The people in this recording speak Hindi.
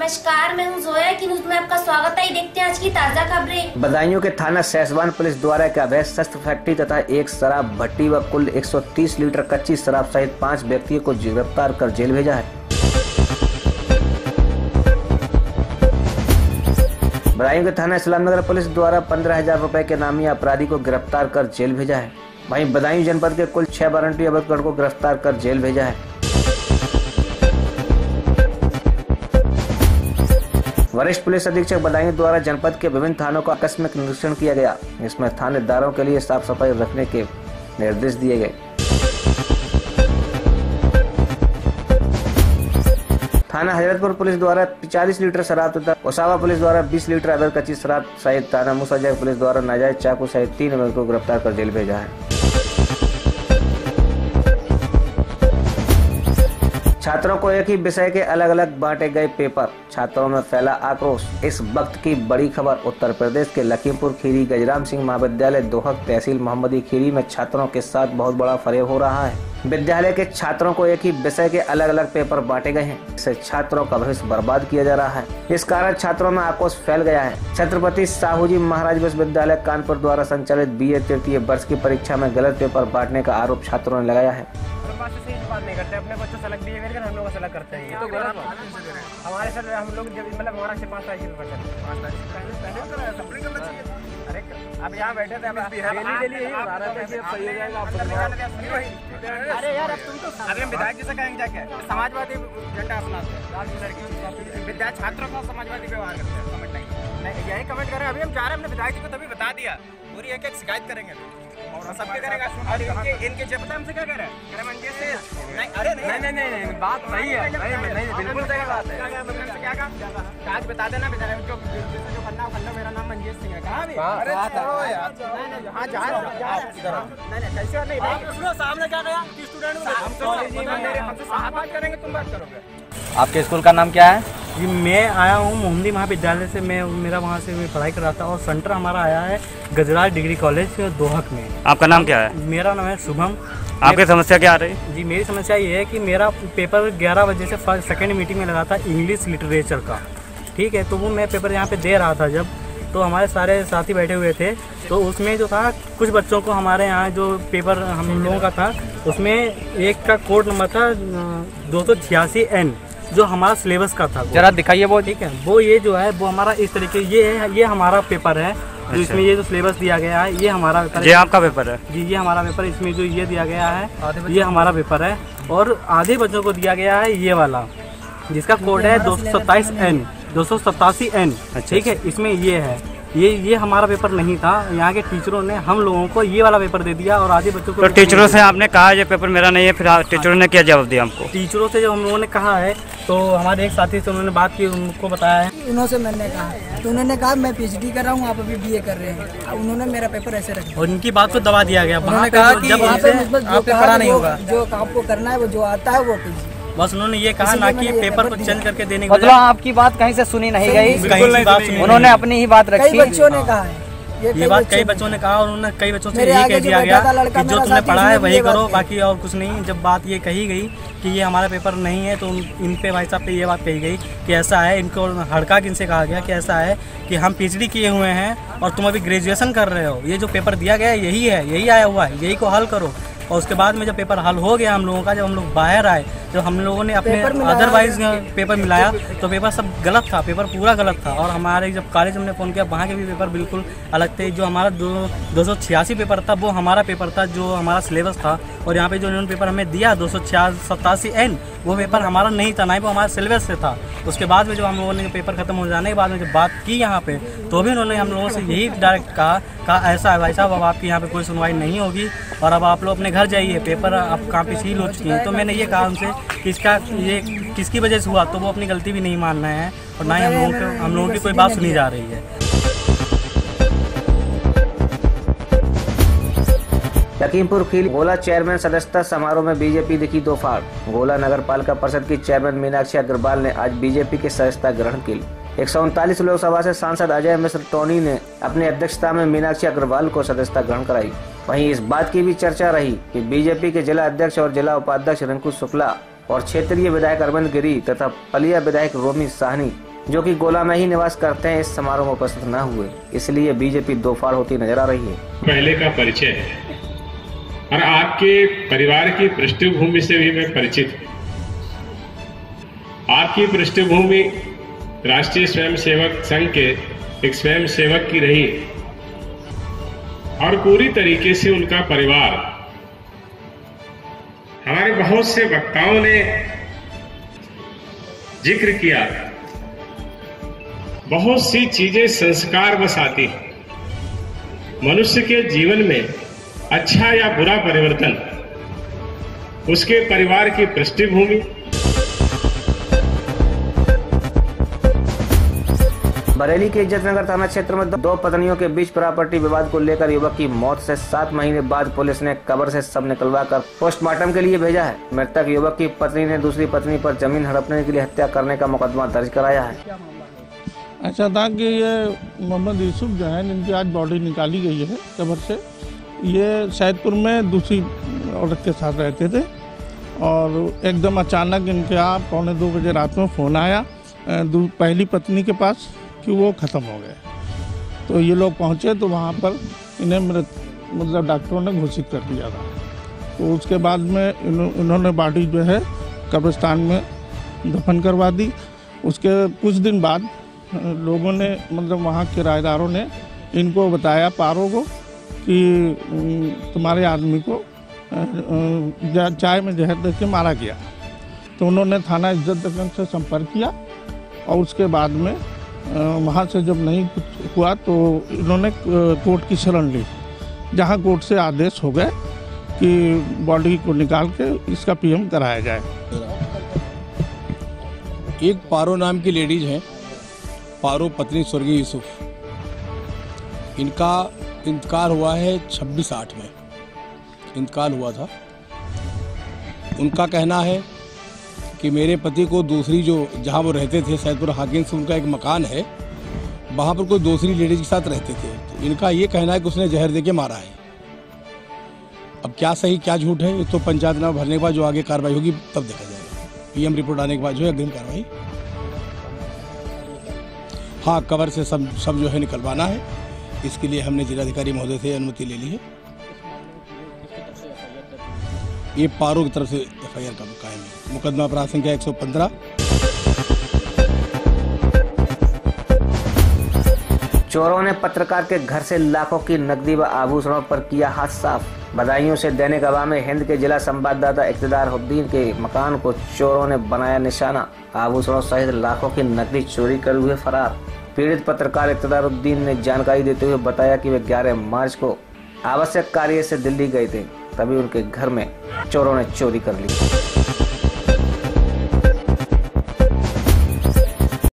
नमस्कार, मैं हूं जोया की न्यूज में आपका स्वागत है। देखते हैं आज की ताजा खबरें। बदायूं के थाना सहसवान पुलिस द्वारा एक अवैध शस्त्र फैक्ट्री तथा एक शराब भट्टी व कुल 130 लीटर कच्ची शराब सहित 5 व्यक्तियों को गिरफ्तार कर जेल भेजा है। बदायूं के थाना इस्लामनगर पुलिस द्वारा 15,000 रुपए के नामी अपराधी को गिरफ्तार कर जेल भेजा है। वहीं बदायूं जनपद के कुल 6 वारंटी अवैध को गिरफ्तार कर जेल भेजा है। वरिष्ठ पुलिस अधीक्षक बदायूं द्वारा जनपद के विभिन्न थानों का आकस्मिक निरीक्षण किया गया। इसमें थानेदारों के लिए साफ सफाई रखने के निर्देश दिए गए। थाना हजरतपुर पुलिस द्वारा 40 लीटर शराब तथा ओसावा पुलिस द्वारा 20 लीटर अवैध कच्ची शराब सहित थाना मुसाजह पुलिस द्वारा नाजायज चाकू सहित 3 अवैध को गिरफ्तार कर जेल भेजा है। छात्रों को एक ही विषय के अलग अलग बांटे गए पेपर, छात्रों में फैला आक्रोश। इस वक्त की बड़ी खबर उत्तर प्रदेश के लखीमपुर खीरी गजराम सिंह महाविद्यालय दोहक तहसील मोहम्मदी खीरी में छात्रों के साथ बहुत बड़ा फरेब हो रहा है। विद्यालय के छात्रों को एक ही विषय के अलग अलग पेपर बांटे गए हैं। इससे छात्रों का भविष्य बर्बाद किया जा रहा है। इस कारण छात्रों में आक्रोश फैल गया है। छत्रपति साहूजी महाराज विश्वविद्यालय कानपुर द्वारा संचालित BA तृतीय वर्ष की परीक्षा में गलत पेपर बांटने का आरोप छात्रों ने लगाया है। बात नहीं करते, अपने बच्चों से अलग बिहेवियर कर, हम लोग से अलग करते हैं। तो गलत हमारे सर हम लोग जब मतलब हमारा से 5 तारीख को अरे अब यहाँ बैठे थे डेली यही बता रहे थे कि अब सही हो जाएगा। अरे यार अब तुम तो अरे विधायक जी से कहेंगे जाके समाजवादी झंडा अपनाते हैं, विद्यार्थी छात्रों का समाजवादी व्यवहार करते हैं। कमेंट नहीं यही कमेंट कर रहे हैं। अभी हम जा रहे हैं, हमने विधायक जी को तभी बता दिया, पूरी एक शिकायत करेंगे और सबके करेगा। इनके जब हमसे क्या करें नहीं, अरे नहीं बात सही है, नहीं बिल्कुल सही बात है। क्या कहा आज बता देना बेचारे जो खन्ना खन्ना, मेरा नाम मंजीत सिंह है। कहाँ भी अरे हाँ जा कैसे नहीं सामने क्या गया स्टूडेंट हमसे बात करेंगे, तुम बात करोगे। आपके स्कूल का नाम क्या है? जी मैं आया हूँ मोहम्मदी महाविद्यालय से, मेरा वहाँ से मैं पढ़ाई कर रहा था और सेंटर हमारा आया है गजराज डिग्री कॉलेज दोहक में। आपका नाम क्या है? मेरा नाम है शुभम। आपकी समस्या क्या आ रही है? जी मेरी समस्या ये है कि मेरा पेपर 11 बजे से सेकेंड मीटिंग में लगा था इंग्लिश लिटरेचर का, ठीक है। तो वो मैं पेपर यहाँ पे दे रहा था जब, तो हमारे सारे साथी बैठे हुए थे। तो उसमें जो था कुछ बच्चों को हमारे यहाँ जो पेपर हम लोगों का था उसमें एक का कोड नंबर था 286N जो हमारा सिलेबस का था। जरा दिखाइए वो। ठीक है, वो ये जो है वो हमारा इस तरीके ये हमारा पेपर है। जो इसमें ये जो सिलेबस दिया गया है ये हमारा पेपर है। ये आपका पेपर है? जी ये हमारा पेपर। इसमें जो ये दिया गया है ये हमारा पेपर है और आधे बच्चों को दिया गया है ये वाला जिसका कोड है 287N 287N। ठीक है, इसमें ये है ये हमारा पेपर नहीं था। यहाँ के टीचरों ने हम लोगों को ये वाला पेपर दे दिया और आधे बच्चों को। तो टीचरों से आपने कहा ये पेपर मेरा नहीं है, फिर टीचरों ने क्या जवाब दिया हमको? टीचरों से जब हम लोगों ने कहा है तो हमारे एक साथी से उन्होंने बात की, उनको बताया है। उन्होंने मैंने कहा तो उन्होंने कहा मैं PhD कर रहा हूँ, आप अभी BA कर रहे हैं। उन्होंने मेरा पेपर ऐसे रखा और इनकी बात को दबा दिया गया। उन्होंने कहा कि जब आपसे पढ़ा नहीं होगा, जो आपको करना है वो जो आता है वो कीजिए। बस उन्होंने ये कहा ना कि पेपर को चेंज करके देने के मतलब आपकी बात कहीं से सुनी नहीं गई, उन्होंने अपनी ही बात रखी। कई बच्चों ने कहा है ये बात, कई बच्चों ने कहा और उन्होंने कई बच्चों से ये कह दिया गया कि जो तुमने पढ़ा है वही करो, बाकी और कुछ नहीं। जब बात ये कही गई कि ये हमारा पेपर नहीं है तो इन पे भाई साहब पे ये बात कही गई कि ऐसा है, इनको हड़का के इनसे कहा गया कि ऐसा है कि हम PhD किए हुए हैं और तुम अभी ग्रेजुएशन कर रहे हो, ये जो पेपर दिया गया है यही है, यही आया हुआ है, यही को हल करो। और उसके बाद में जब पेपर हल हो गया हम लोगों का, जब हम लोग बाहर आए, जब हम लोगों ने अपने अदरवाइज पेपर मिलाया तो पेपर सब गलत था, पेपर पूरा गलत था। और हमारे जब कॉलेज हमने फ़ोन किया वहाँ के भी पेपर बिल्कुल अलग थे। जो हमारा 286 पेपर था वो हमारा पेपर था जो हमारा सिलेबस था, और यहाँ पे जो इन्होंने पेपर हमें दिया 287N वो पेपर हमारा नहीं था, ना ही वो हमारे सिलेबस से था। उसके बाद में जब हम लोगों ने पेपर खत्म हो जाने के बाद में जब बात की यहाँ पे तो भी उन्होंने हम लोगों से यही डायरेक्ट कहा ऐसा है भाई साहब, अब आपकी यहाँ पे कोई सुनवाई नहीं होगी और अब आप लोग अपने घर जाइए, पेपर आप काफ़ी सील हो चुकी हैं। तो मैंने ये कहा उनसे कि इसका ये किसकी वजह से हुआ, तो वो अपनी गलती भी नहीं मान रहे हैं और ना ही हम लोगों की कोई बात सुनी जा रही है। लखीमपुर खीरी गोला चेयरमैन सदस्यता समारोह में बीजेपी दिखी दो फाड़। गोला नगर पालिका परिषद की चेयरमैन मीनाक्षी अग्रवाल ने आज बीजेपी की सदस्यता ग्रहण की। 139 लोकसभा से सांसद अजय मिश्र टोनी ने अपनी अध्यक्षता में मीनाक्षी अग्रवाल को सदस्यता ग्रहण कराई। वहीं इस बात की भी चर्चा रही कि बीजेपी के जिला अध्यक्ष और जिला उपाध्यक्ष रिंकू शुक्ला और क्षेत्रीय विधायक अरविंद गिरी तथा पलिया विधायक रोमी साहनी, जो कि गोला में ही निवास करते हैं, इस समारोह में उपस्थित न हुए। इसलिए बीजेपी दो फाड़ होती नजर आ रही है। पहले का परिचय है और आपके परिवार की पृष्ठभूमि से भी मैं परिचित हूँ। आपकी पृष्ठभूमि राष्ट्रीय स्वयंसेवक संघ के एक स्वयं सेवक की रही और पूरी तरीके से उनका परिवार, हमारे बहुत से वक्ताओं ने जिक्र किया, बहुत सी चीजें संस्कार बस आती हैं। मनुष्य के जीवन में अच्छा या बुरा परिवर्तन उसके परिवार की पृष्ठभूमि। बरेली के इज्जतनगर थाना क्षेत्र में दो पत्नियों के बीच प्रॉपर्टी विवाद को लेकर युवक की मौत से 7 महीने बाद पुलिस ने कब्र से शव निकलवाकर पोस्टमार्टम के लिए भेजा है। मृतक युवक की पत्नी ने दूसरी पत्नी पर जमीन हड़पने के लिए हत्या करने का मुकदमा दर्ज कराया है। ऐसा था कि ये मोहम्मद यूसुफ जो है, जिनकी आज बॉडी निकाली गई है कब्र से, ये सैदपुर में दूसरी औरत के साथ रहते थे और एकदम अचानक इनके यहाँ 1:45 बजे रात में फ़ोन आया पहली पत्नी के पास कि वो ख़त्म हो गए। तो ये लोग पहुँचे तो वहाँ पर इन्हें मतलब डॉक्टरों ने घोषित कर दिया था। तो उसके बाद में इन्होंने बॉडी जो है कब्रिस्तान में दफन करवा दी। उसके कुछ दिन बाद लोगों ने मतलब वहाँ किराएदारों ने इनको बताया, पारों को, कि तुम्हारे आदमी को चाय में जहर दे के मारा गया। तो उन्होंने थाना इज्जतनगर से संपर्क किया और उसके बाद में वहाँ से जब नहीं कुछ हुआ तो इन्होंने कोर्ट की शरण ली, जहाँ कोर्ट से आदेश हो गए कि बॉडी को निकाल के इसका पीएम कराया जाए। एक पारो नाम की लेडीज हैं, पारो पत्नी स्वर्गीय यूसुफ, इनका इंतकाल हुआ है 26/8 में इंतकाल हुआ था। उनका कहना है कि मेरे पति को दूसरी जो जहाँ वो रहते थे सैदपुर हाकिम से, उनका एक मकान है, वहाँ पर कोई दूसरी लेडीज के साथ रहते थे। तो इनका ये कहना है कि उसने जहर देके मारा है। अब क्या सही क्या झूठ है, ये तो पंचायतनामा भरने के बाद जो आगे कार्रवाई होगी तब देखा जाएगा। पीएम रिपोर्ट आने के बाद जो है अग्रिम कार्रवाई। हाँ, कब्र से सब जो है निकलवाना है, इसके लिए हमने जिलाधिकारी महोदय से अनुमति ले ली है। ये पारो की तरफ से एफआईआर का कायम है। मुकदमा अपराध संख्या 115। चोरों ने पत्रकार के घर से लाखों की नकदी व आभूषणों पर किया हाथ साफ। बधाइयों से दैनिक अवाम हिंद के जिला संवाददाता इक़्तिदारुद्दीन के मकान को चोरों ने बनाया निशाना। आभूषणों सहित लाखों की नकदी चोरी कर हुए फरार। पीड़ित पत्रकार इक़्तिदारुद्दीन ने जानकारी देते हुए बताया कि वे 11 मार्च को आवश्यक कार्य से दिल्ली गए थे, तभी उनके घर में चोरों ने चोरी कर ली।